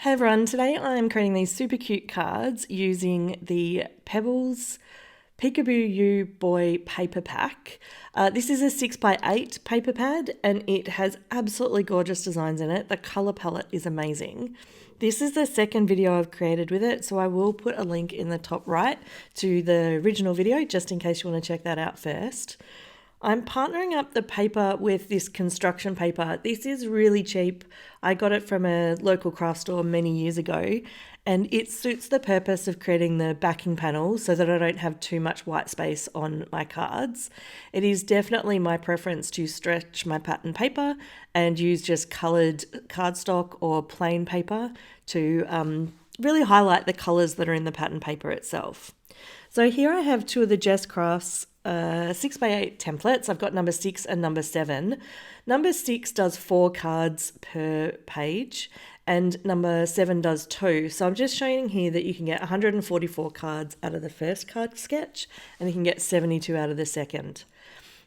Hey everyone, today I'm creating these super cute cards using the Pebbles Peek-A-Boo You Boy paper pack. This is a 6x8 paper pad and it has absolutely gorgeous designs in it. The colour palette is amazing. This is the second video I've created with it, so I will put a link in the top right to the original video just in case you want to check that out first. I'm partnering up the paper with this construction paper. This is really cheap. I got it from a local craft store many years ago, and it suits the purpose of creating the backing panel so that I don't have too much white space on my cards. It is definitely my preference to stretch my pattern paper and use just coloured cardstock or plain paper to really highlight the colours that are in the pattern paper itself. So here I have two of the Jess Crafts 6x8 templates. I've got number 6 and number 7. Number 6 does 4 cards per page and number 7 does 2. So I'm just showing here that you can get 144 cards out of the first card sketch and you can get 72 out of the second.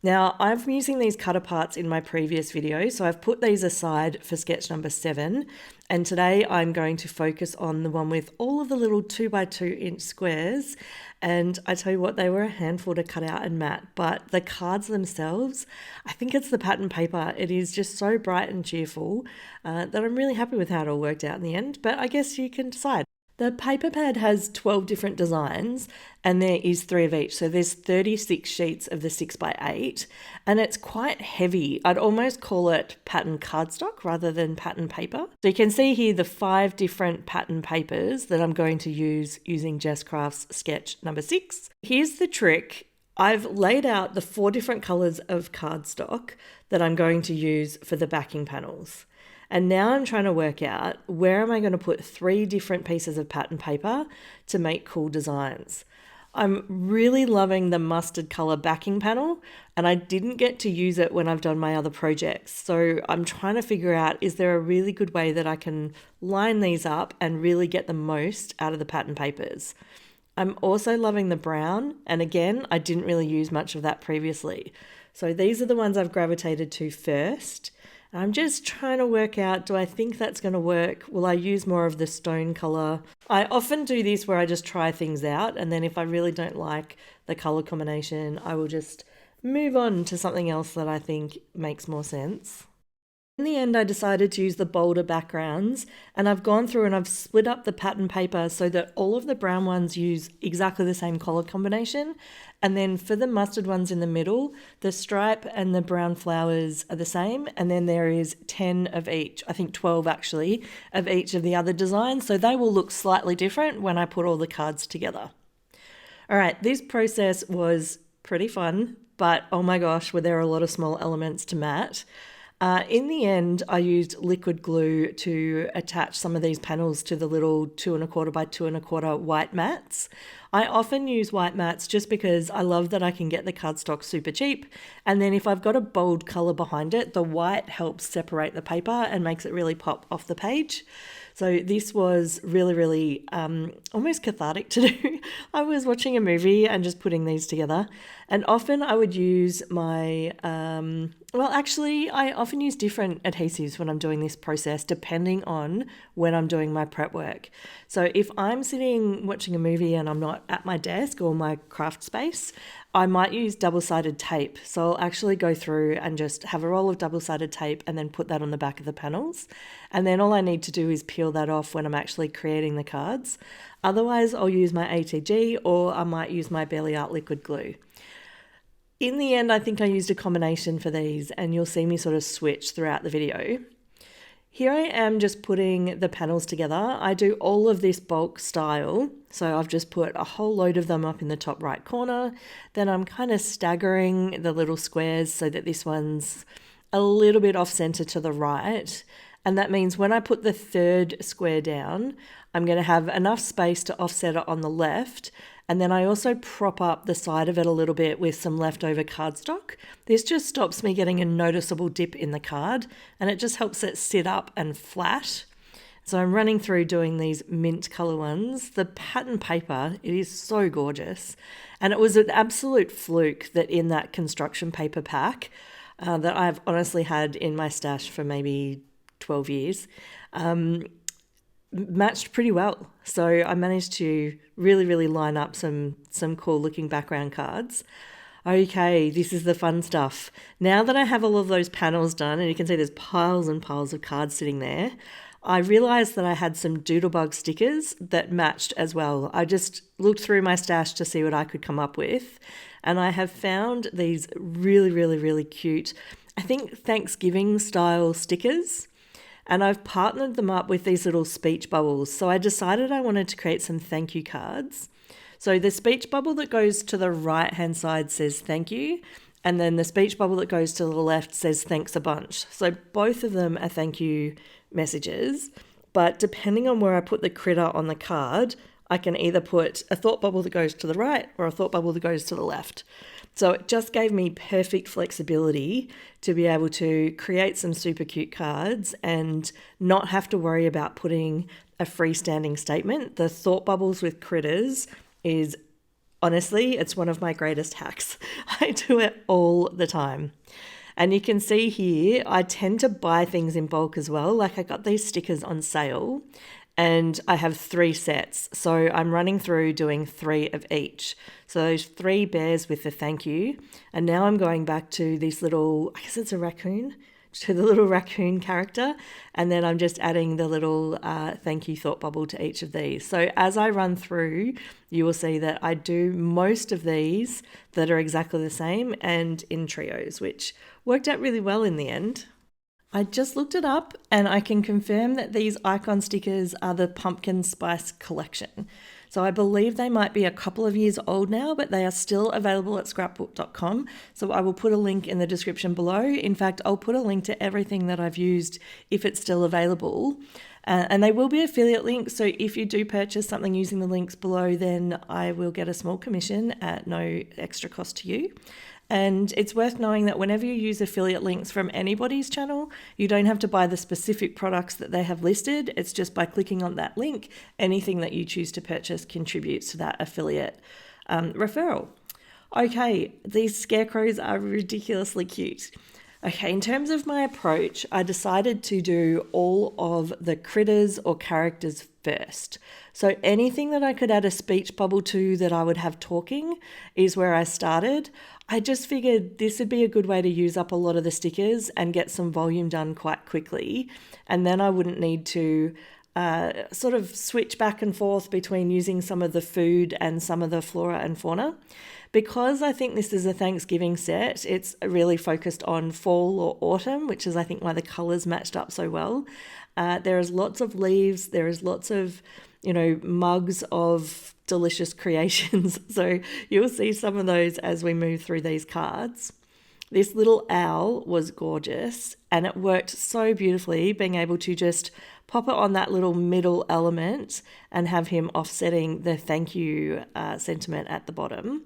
Now, I'm using these cutter parts in my previous video, so I've put these aside for sketch number 7, and today I'm going to focus on the one with all of the little 2x2 inch squares, and I tell you what, they were a handful to cut out and mat, but the cards themselves, I think it's the pattern paper. It is just so bright and cheerful that I'm really happy with how it all worked out in the end, but I guess you can decide. The paper pad has 12 different designs and there is 3 of each. So there's 36 sheets of the 6x8 and it's quite heavy. I'd almost call it pattern cardstock rather than pattern paper. So you can see here the 5 different pattern papers that I'm going to use using Jess Craft's sketch number 6. Here's the trick. I've laid out the 4 different colors of cardstock that I'm going to use for the backing panels. And now I'm trying to work out where am I going to put 3 different pieces of pattern paper to make cool designs. I'm really loving the mustard color backing panel and I didn't get to use it when I've done my other projects. So I'm trying to figure out, is there a really good way that I can line these up and really get the most out of the pattern papers? I'm also loving the brown, and again, I didn't really use much of that previously. So these are the ones I've gravitated to first. I'm just trying to work out, do I think that's going to work? Will I use more of the stone color? I often do this where I just try things out, and then if I really don't like the color combination, I will just move on to something else that I think makes more sense. In the end, I decided to use the bolder backgrounds, and I've gone through and I've split up the pattern paper so that all of the brown ones use exactly the same color combination. And then for the mustard ones in the middle, the stripe and the brown flowers are the same. And then there is 10 of each, I think 12 actually, of each of the other designs. So they will look slightly different when I put all the cards together. All right, this process was pretty fun, but oh my gosh, were there a lot of small elements to mat. In the end, I used liquid glue to attach some of these panels to the little 2¼ by 2¼ white mats. I often use white mats just because I love that I can get the cardstock super cheap. And then if I've got a bold color behind it, the white helps separate the paper and makes it really pop off the page. So this was really almost cathartic to do. I was watching a movie and just putting these together. And often I would use my, I often use different adhesives when I'm doing this process depending on when I'm doing my prep work. So if I'm sitting watching a movie and I'm not at my desk or my craft space, I might use double-sided tape. So I'll actually go through and just have a roll of double-sided tape and then put that on the back of the panels. And then all I need to do is peel that off when I'm actually creating the cards. Otherwise, I'll use my ATG or I might use my Barely Art liquid glue. In the end, I think I used a combination for these and you'll see me sort of switch throughout the video. Here I am just putting the panels together. I do all of this bulk style. So I've just put a whole load of them up in the top right corner. Then I'm kind of staggering the little squares so that this one's a little bit off center to the right. And that means when I put the 3rd square down, I'm going to have enough space to offset it on the left. And then I also prop up the side of it a little bit with some leftover cardstock. This just stops me getting a noticeable dip in the card and it just helps it sit up and flat. So I'm running through doing these mint color ones. The pattern paper, it is so gorgeous. And it was an absolute fluke that in that construction paper pack that I've honestly had in my stash for maybe 12 years, matched pretty well. So I managed to really line up some cool looking background cards. Okay, this is the fun stuff. Now that I have all of those panels done, and you can see there's piles and piles of cards sitting there, I realized that I had some doodlebug stickers that matched as well. I just looked through my stash to see what I could come up with, and I have found these really cute, I think Thanksgiving style stickers. And I've partnered them up with these little speech bubbles. So I decided I wanted to create some thank you cards. So the speech bubble that goes to the right hand side says thank you. And then the speech bubble that goes to the left says thanks a bunch. So both of them are thank you messages. But depending on where I put the critter on the card, I can either put a thought bubble that goes to the right or a thought bubble that goes to the left. So it just gave me perfect flexibility to be able to create some super cute cards and not have to worry about putting a freestanding statement. The thought bubbles with critters is honestly, it's one of my greatest hacks. I do it all the time. And you can see here, I tend to buy things in bulk as well. Like I got these stickers on sale and I have 3 sets. So I'm running through doing 3 of each. So those 3 bears with the thank you. And now I'm going back to this little, I guess it's a raccoon, to the little raccoon character. And then I'm just adding the little thank you thought bubble to each of these. So as I run through, you will see that I do most of these that are exactly the same and in trios, which worked out really well in the end. I just looked it up and I can confirm that these icon stickers are the pumpkin spice collection. So I believe they might be a couple of years old now, but they are still available at scrapbook.com. So I will put a link in the description below. In fact, I'll put a link to everything that I've used if it's still available. And they will be affiliate links. So if you do purchase something using the links below, then I will get a small commission at no extra cost to you. And it's worth knowing that whenever you use affiliate links from anybody's channel, you don't have to buy the specific products that they have listed. It's just by clicking on that link, anything that you choose to purchase contributes to that affiliate referral. Okay, these scarecrows are ridiculously cute. Okay, in terms of my approach, I decided to do all of the critters or characters first. So anything that I could add a speech bubble to that I would have talking is where I started. I just figured this would be a good way to use up a lot of the stickers and get some volume done quite quickly. And then I wouldn't need to sort of switch back and forth between using some of the food and some of the flora and fauna. Because I think this is a Thanksgiving set, it's really focused on fall or autumn, which is I think why the colours matched up so well. There is lots of leaves, there is lots of, mugs of delicious creations. So you'll see some of those as we move through these cards. This little owl was gorgeous and it worked so beautifully being able to just pop it on that little middle element and have him offsetting the thank you sentiment at the bottom.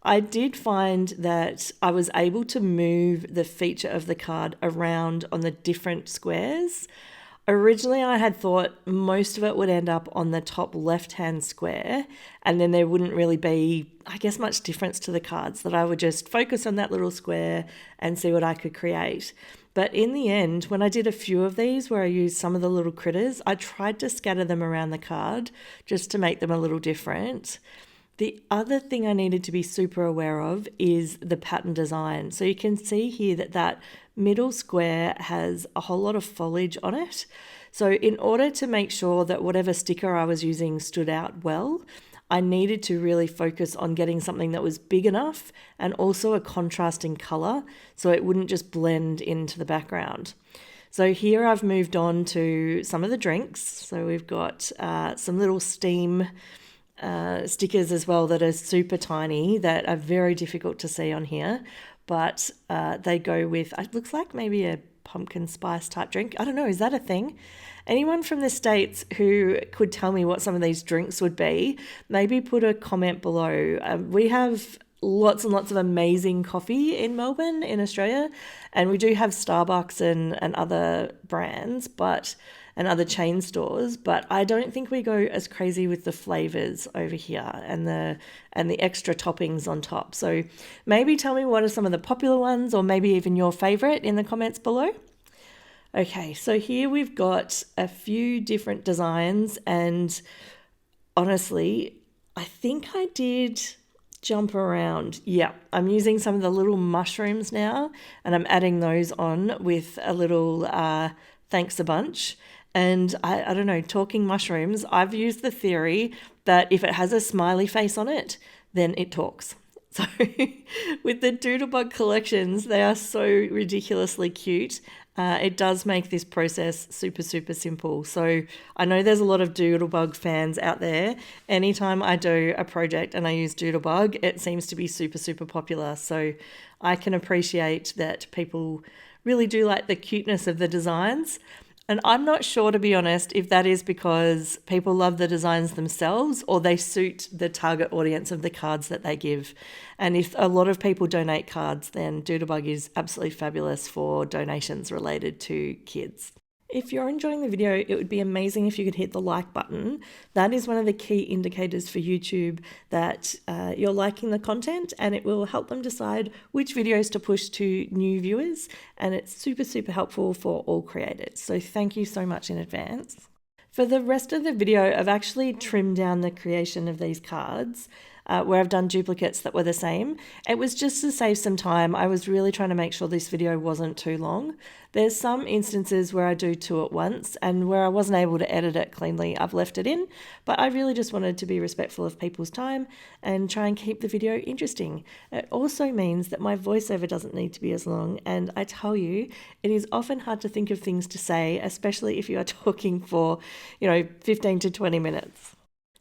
I did find that I was able to move the feature of the card around on the different squares. Originally, I had thought most of it would end up on the top left-hand square, and then there wouldn't really be, I guess, much difference to the cards, that I would just focus on that little square and see what I could create. But in the end, when I did a few of these where I used some of the little critters, I tried to scatter them around the card just to make them a little different. The other thing I needed to be super aware of is the pattern design. So you can see here that that middle square has a whole lot of foliage on it. So in order to make sure that whatever sticker I was using stood out well, I needed to really focus on getting something that was big enough and also a contrasting color so it wouldn't just blend into the background. So here I've moved on to some of the drinks. So we've got some little steam stickers as well that are super tiny that are very difficult to see on here, but they go with, it looks like maybe a pumpkin spice type drink. I don't know, is that a thing? Anyone from the States who could tell me what some of these drinks would be, maybe put a comment below. We have lots and lots of amazing coffee in Melbourne, in Australia, and we do have Starbucks and other brands, and other chain stores, but I don't think we go as crazy with the flavors over here and the extra toppings on top. So maybe tell me what are some of the popular ones, or maybe even your favorite in the comments below. Okay, so here we've got a few different designs, and honestly, I think I did jump around. Yeah, I'm using some of the little mushrooms now, and I'm adding those on with a little thanks a bunch. And I don't know, talking mushrooms, I've used the theory that if it has a smiley face on it, then it talks. So with the doodlebug collections, they are so ridiculously cute. It does make this process super, super simple. So I know there's a lot of doodlebug fans out there. Anytime I do a project and I use doodlebug, it seems to be super, super popular. So I can appreciate that people really do like the cuteness of the designs. And I'm not sure, to be honest, if that is because people love the designs themselves or they suit the target audience of the cards that they give. And if a lot of people donate cards, then Doodlebug is absolutely fabulous for donations related to kids. If you're enjoying the video, it would be amazing if you could hit the like button. That is one of the key indicators for YouTube that you're liking the content, and it will help them decide which videos to push to new viewers. And it's super, super helpful for all creators. So thank you so much in advance. For the rest of the video, I've actually trimmed down the creation of these cards. Where I've done duplicates that were the same. It was just to save some time. I was really trying to make sure this video wasn't too long. There's some instances where I do two at once, and where I wasn't able to edit it cleanly, I've left it in, but I really just wanted to be respectful of people's time and try and keep the video interesting. It also means that my voiceover doesn't need to be as long, and I tell you, it is often hard to think of things to say, especially if you are talking for, 15 to 20 minutes.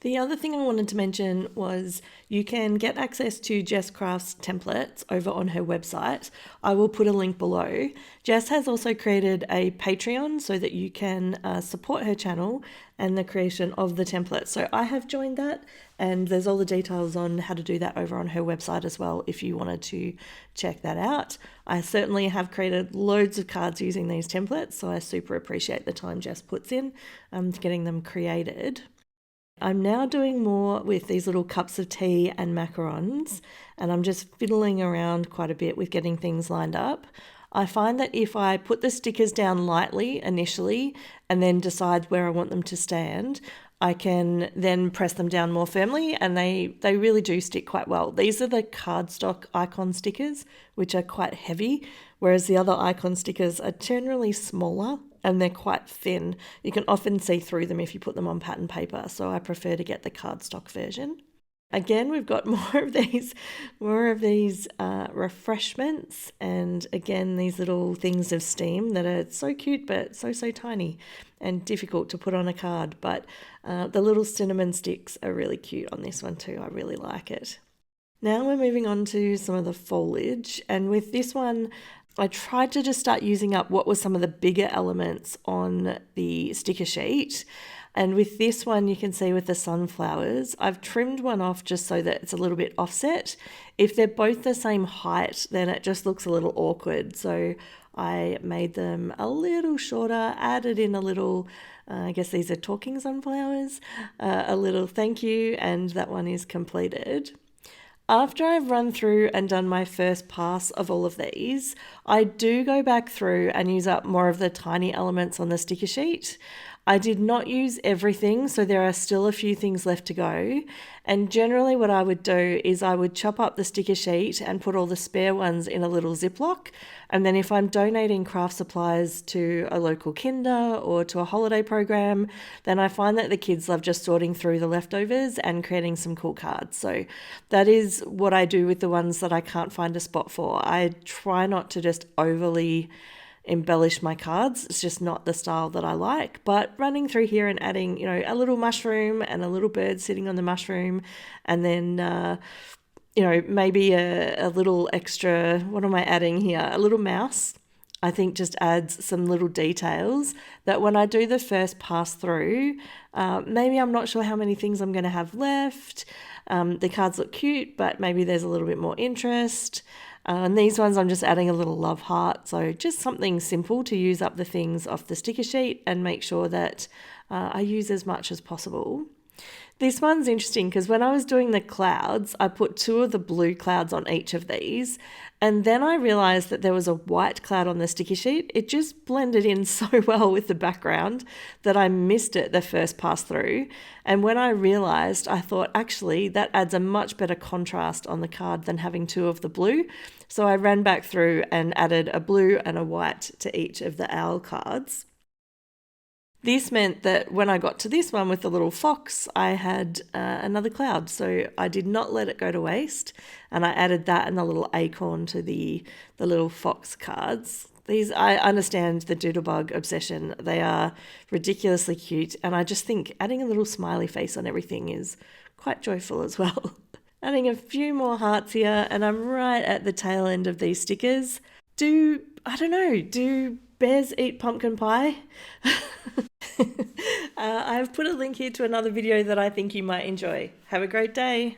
The other thing I wanted to mention was you can get access to Jess Craft's templates over on her website. I will put a link below. Jess has also created a Patreon so that you can support her channel and the creation of the templates. So I have joined that, and there's all the details on how to do that over on her website as well if you wanted to check that out. I certainly have created loads of cards using these templates, so I super appreciate the time Jess puts in getting them created. I'm now doing more with these little cups of tea and macarons, and I'm just fiddling around quite a bit with getting things lined up. I find that if I put the stickers down lightly initially and then decide where I want them to stand, I can then press them down more firmly, and they really do stick quite well. These are the cardstock icon stickers, which are quite heavy, whereas the other icon stickers are generally smaller and they're quite thin. You can often see through them if you put them on pattern paper, so I prefer to get the cardstock version. Again, we've got more of these refreshments, and again, these little things of steam that are so cute but so tiny and difficult to put on a card. But the little cinnamon sticks are really cute on this one too. I really like it. Now we're moving on to some of the foliage, and with this one, I tried to just start using up what were some of the bigger elements on the sticker sheet. And with this one, you can see with the sunflowers, I've trimmed one off just so that it's a little bit offset. If they're both the same height, then it just looks a little awkward. So I made them a little shorter, added in a little, I guess these are talking sunflowers, a little thank you, and that one is completed. After I've run through and done my first pass of all of these, I do go back through and use up more of the tiny elements on the sticker sheet. I did not use everything, so there are still a few things left to go. And generally what I would do is I would chop up the sticker sheet and put all the spare ones in a little Ziploc. And then if I'm donating craft supplies to a local kinder or to a holiday program, then I find that the kids love just sorting through the leftovers and creating some cool cards. So that is what I do with the ones that I can't find a spot for. I try not to just overly embellish my cards. It's just not the style that I like. But running through here and adding, a little mushroom and a little bird sitting on the mushroom, and then maybe a little extra, what am I adding here? A little mouse, I think just adds some little details that when I do the first pass through, maybe I'm not sure how many things I'm going to have left. The cards look cute, but maybe there's a little bit more interest. And these ones I'm just adding a little love heart. So just something simple to use up the things off the sticker sheet and make sure that I use as much as possible. This one's interesting because when I was doing the clouds, I put two of the blue clouds on each of these. And then I realized that there was a white cloud on the sticky sheet. It just blended in so well with the background that I missed it the first pass through. And when I realized, I thought, actually, that adds a much better contrast on the card than having two of the blue. So I ran back through and added a blue and a white to each of the owl cards. This meant that when I got to this one with the little fox, I had another cloud. So I did not let it go to waste. And I added that and the little acorn to the little fox cards. These, I understand the doodlebug obsession. They are ridiculously cute. And I just think adding a little smiley face on everything is quite joyful as well. Adding a few more hearts here, and I'm right at the tail end of these stickers. I don't know, do bears eat pumpkin pie? I've put a link here to another video that I think you might enjoy. Have a great day.